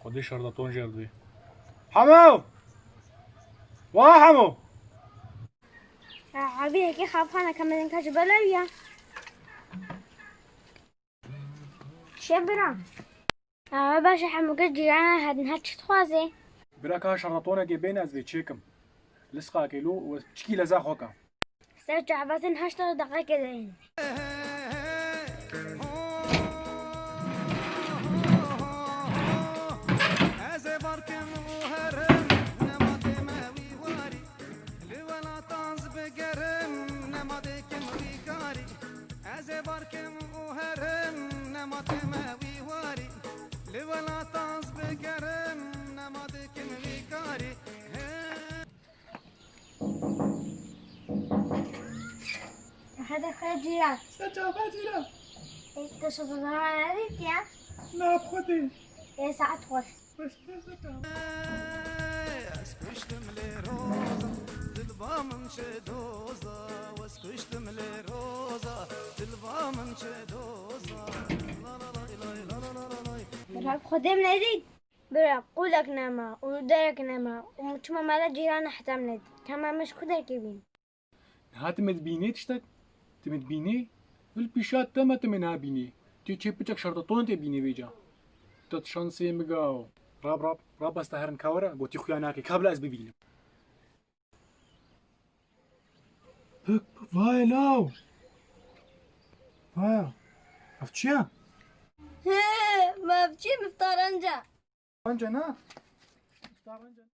خدي شرطون جردي حمو حمو عبي هيك خافانا كمان كاج بلاويا شبرا باشا حمو قد جيرانا هاد نهاتش تخوازي براك شرطونا جيبين از تشيكم لسقا كيلو وتشكي لزا خوكا سرجع بس نهاشتر دقيقة دين هذا خجيرة سجا فاجرة انت شو تزرع هذيك يا لا بخدي يا ساعة خوش بس سجا برهاب خدي من عديد برهاب قولك نما ودارك نما ومتشما مالا جيران حتى من عديد كما مش كدر كبين هات مدبيني تشتك تمدبيني البيشات تما تمنها بيني تي بتشك شرطون تبيني بيجا تتشانسي مقاو راب استهرن كاورا بوتي خياناكي كابل از ببيني بك فاي لاو فاي افتشيا ما بتشي مفطر انجا رنجا نا